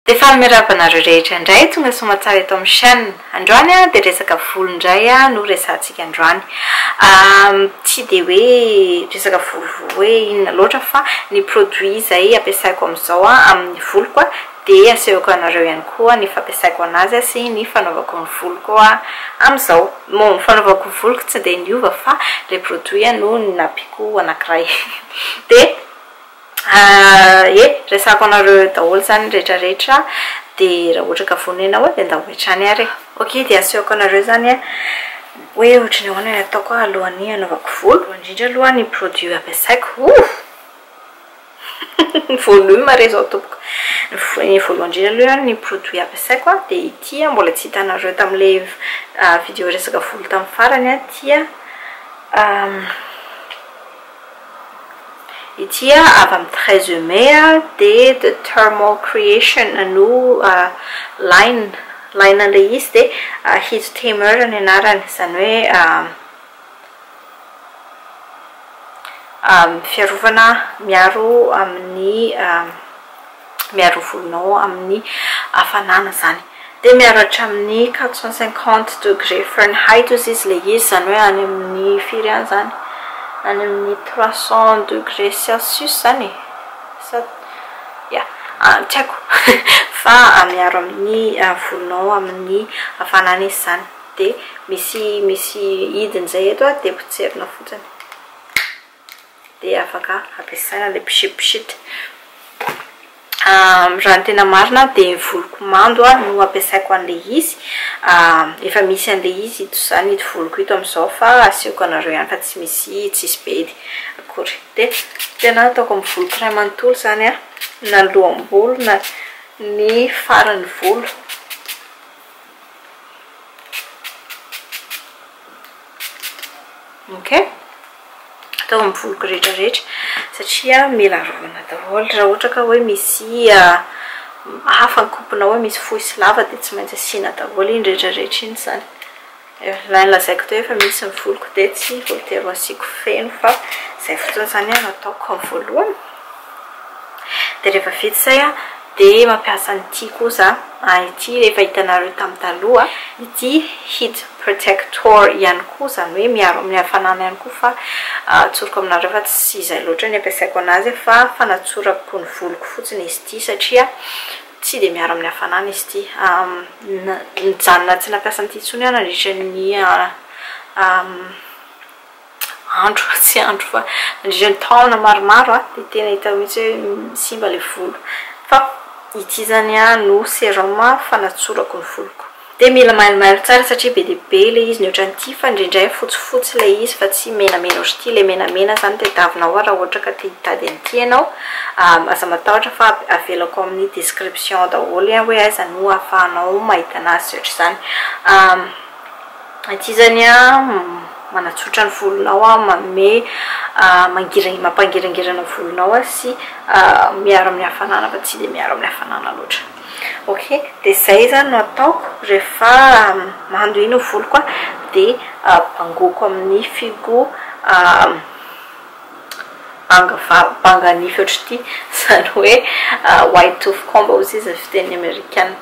Defa miarabanareo rehetra indray tonga somatsara eto amin'ny chaîne. Androany dia resaka volo indray no resantsika androany. Tsy dia hoe resaka volo hoe inona loatra fa ny produit izay ampiasaiko amin'izao amin'ny voloko dia asehoko anareo ihany koa ny fampiasaiko anazy sy ny fanaovako ny voloko amin'izao. Ny fanaovako voloko tsy dia niova fa le produit no nampiako anankiray. Dia resako anareo daholo zany rehetrarehetra dia raha ohatra ka vonena hoe dia andao metrany ary. Ok, dia asehoko anareo zany hoe ohatrany ahoana ny ataoko alohan'ny anaovako volo. Indrindra aloha ny produit ampiasaiko. Volume re zao tompoko. Ny voalohany indrindra aloha ny produit ampiasaiko dia ity mbola tsy hitanareo tamin'ilay vidéo resaka volo tamin'ny farany ity avy amin'ny 13 mai dia the thermal creation no line le izy dia heat tamer ny anarany, izany hoe fiarovana miaro amin'ny miaro volonao amin'ny hafanana zany. Dia miaro hatramin'ny 450 degré Fahrenheit izy le izy, izany hoe any amin'ny firy any zany, any amin'ny 300 degré Celsius zany. Tsy haiko fa miaro amin'ny volonao amin'ny hafanana izy zany. Dia misy hidiny zay eto dia potserina fotsiny dia afaka ampiasaina le pisipisity. Raha ny tena marina dia voloko mando no ampiasaiko an'le izy. Efa misy an'le izy ito zany ito voloko ito amin'izao fa asehoko anareo ihany fa tsy misy be akory. Dia tena ataoko amin'ny voloko iray manontolo zany na loham-bolo na ny farany volo. Ok, atao amin'ny voloko rehetrarehetra satria mila rovana daholo. Raha ohatra ka hoe misy hafa ny kopona hoe misy fohy sy lava dia tsy maintsy asiana daholo iny rehetrarehetra iny zany. Lazaiko teo efa misy ny voloko dia tsy voatery asiako feno fa izay fotsiny zany nataoko amin'ny voalohany. Dia rehefa vita izay dia mampiasa an'ity kosa ity rehefa hitanareo tamin'ny taloha ity heat protector ihany koa, izany hoe miaro amin'ny hafanana ihany koa fa atsoriko aminareo fa tsy izay loatra ny ampiasaiko anazy fa fanatsorako ny voloko fotsiny izy ity satria tsy dia miaro amin'ny hafanana izy ity. Nijanona tsy nampiasa an'ity intsony nandritra ny andro, tsy andro fa nandritra ny taona maromaro dia tena hita mihitsy hoe simba le volo. Fa ity zany no sérum fanatsorako ny voloko. Dia mila mailomailo tsara satria be dia be le izy ny ohatran'ity fa indraindray fotsifotsy le izy fa tsy menamena ohatry ity. Le menamena zany tadiavinao raha ohatra ka te hitady an'ity ianao. Aza matahotra fa avelako amin'ny description daholo hoe aiza no ahafahanao mahita anazy ohatr'izany. Ity zany manatsotra ny volonao, manome mampangirangirana volonao sy miaro amin'ny hafanana fa tsy dia miaro amin'ny hafanana loatra. Ok, dia izay zany no ataoko rehefa mando iny ny voloko dia bangoko amin'ny figo banga nify ohatry ity, izany hoe white tooth comb ozy izy fiteny amerikana.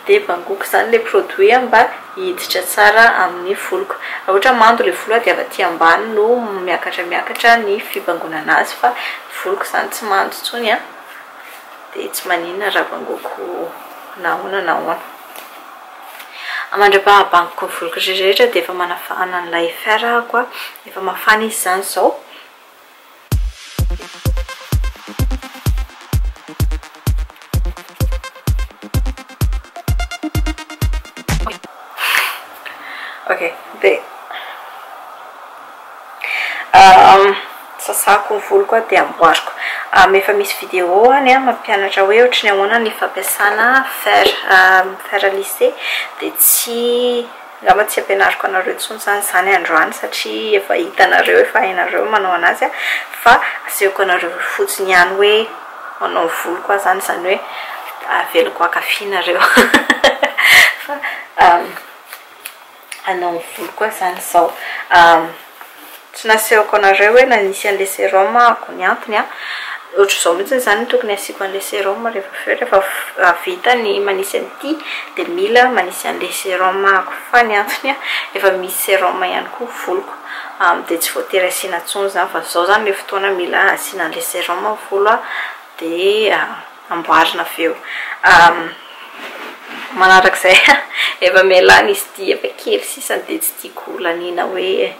Dia bangoko zany le produit mba hiditra tsara amin'ny voloko. Raha ohatra mando le volo dia avy aty ambany no miakatra ny fibangonana azy fa voloko zany tsy mando intsony dia tsy maninona raha bangoko na ahoana na ahoana. Mandrapahabangoko ny voloko rehetrarehetra dia efa manafana an'ilay ferako efa mafana izy zany izao. Ok, dia sasako ny voloko dia amboariko. Efa misy vidéo mampianatra hoe ohatrany ahoana ny fampiasana fer lisser dia tsy ngamba tsy ampianariko anareo intsony zany androany satria efa hitanareo efa hainareo manao anazy fa asehoko anareo fotsiny ihany hoe manao voloko zany hoe aveloko akafianareo fa anao ny voloko zany izao. Tsy nasehoko anareo hoe nanisy an'le sérum ako ny antony ohatr'izao mihitsy zany tokony asiko an'le sérum rehefa vita ny manisy an'ity de mila manisy an'le sérum ako fa ny antony efa misy sérum ihany koa voloko de tsy voatery asina tsony zany fa zao zany le fotoana mila asina an'le sérum volo de amboarina aveo manarak'izay efa melany izy ty efa kely sisany de tsy tiako lanina hoe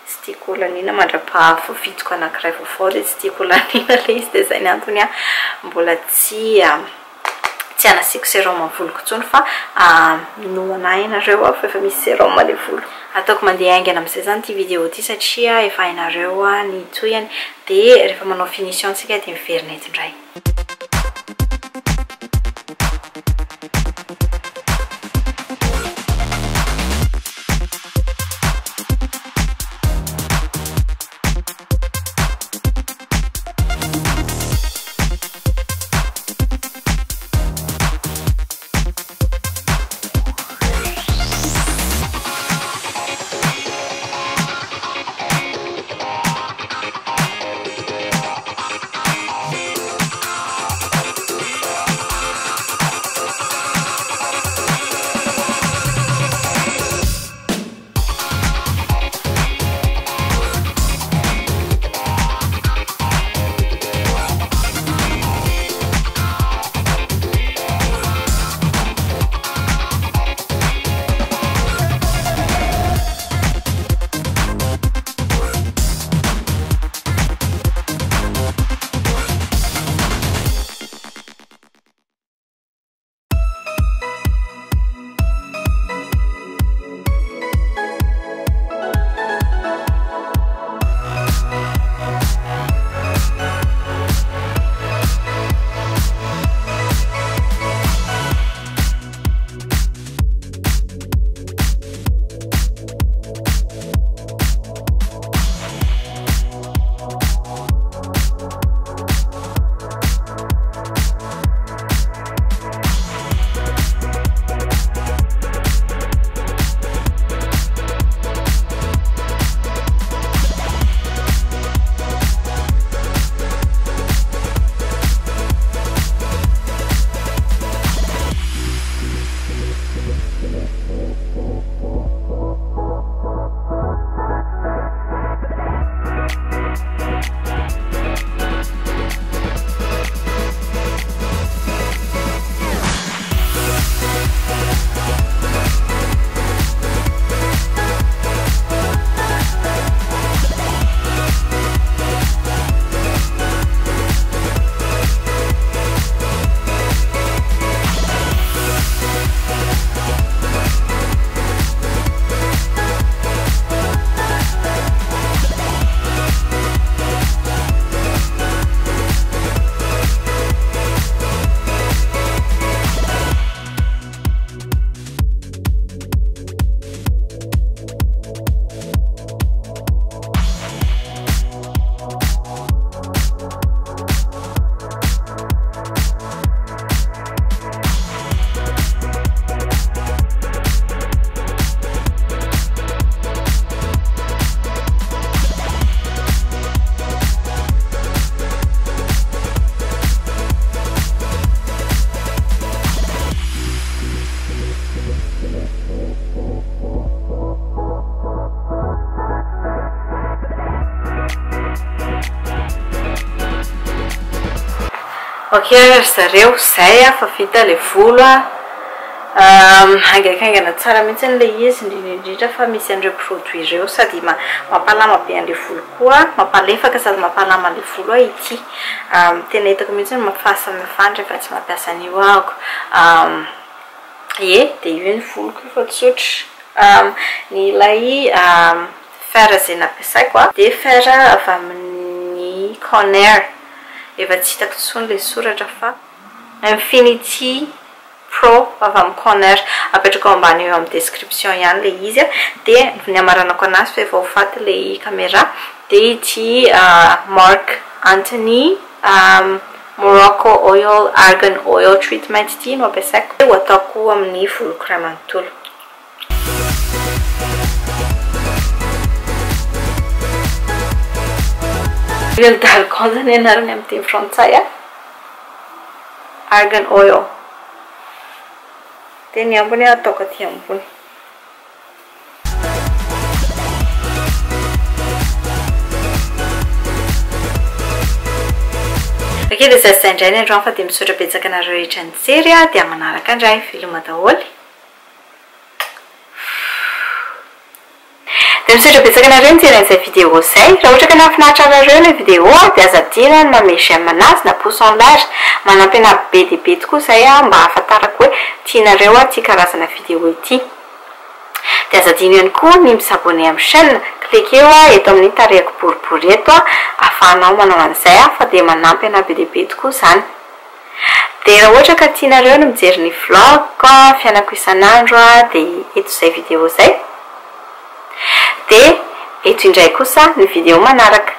tsy tiako lanina mandrapahafo vitiko anankiray vaovao de tsy tiako lanina le izy de zay ny antony mbola tsy anasiko sérum voloko tsony fa noana ianareo fa efa misy sérum le volo ataoko mandeha aingana amin'izay zany ty vidéo ty satria efa hainareo ny toyany de rehefa manao finition tsika de miverina eto indray Ok, zareo zay fa vita le volo haingaikaingana tsara mihitsy le izy indrindra fa misy andreo produit ireo sady mampalama be an'le volo koa mampalefaka sady mampalama le volo ity tena hitako mihitsy mafasamifandra fa tsy mampiasa an'io ako de io ny voloko fa tsotra ny ilay fer zay nampiasaiko de fer avy amin'ny Conair efa tsy hitako tsony le soratra fa Infinity Pro avy amin'ny Conair apetrako ambany eo amin'ny description ihany le izy de ny amaranako anazy fa efa ho faty le caméra de ity Mark Anthony Morocco Oil Argan Oil Treatment ity no ampiasaiko ho ataoko amin'ny voloko ray manontolo. huile d'argan zany anarany amin'ny teny frantsay a. Argan oil. Teny ambony ataoko aty ambony. Okey, dia zay indray ny androany fa dia misaotra betsaka anareo rehetra nijery a, dia manaraka indray filma daholo. Dia misaotra betsaka anareo nijery an'izay vidéo izay. Raha ohatra ka nahafinaritra anareo ilay vidéo dia aza adino ny manome j'aime anazy na pouce en l'air. Manampy anahy be dia be tokoa izay mba ahafantarako hoe tianareo ity karazana vidéo ity. Dia aza adino ihany koa ny misabone amin'ny chaîne. Cliquez eto amin'ny tarehiko boribory eto ahafahanao manao an'izay fa dia manampy anahy be dia be tokoa izany. Dia raha ohatra ka tianareo no mijery ny vlog fiainako isan'andro dia eto izay vidéo izay. Dia eto indray kosa ny vidéo manaraka.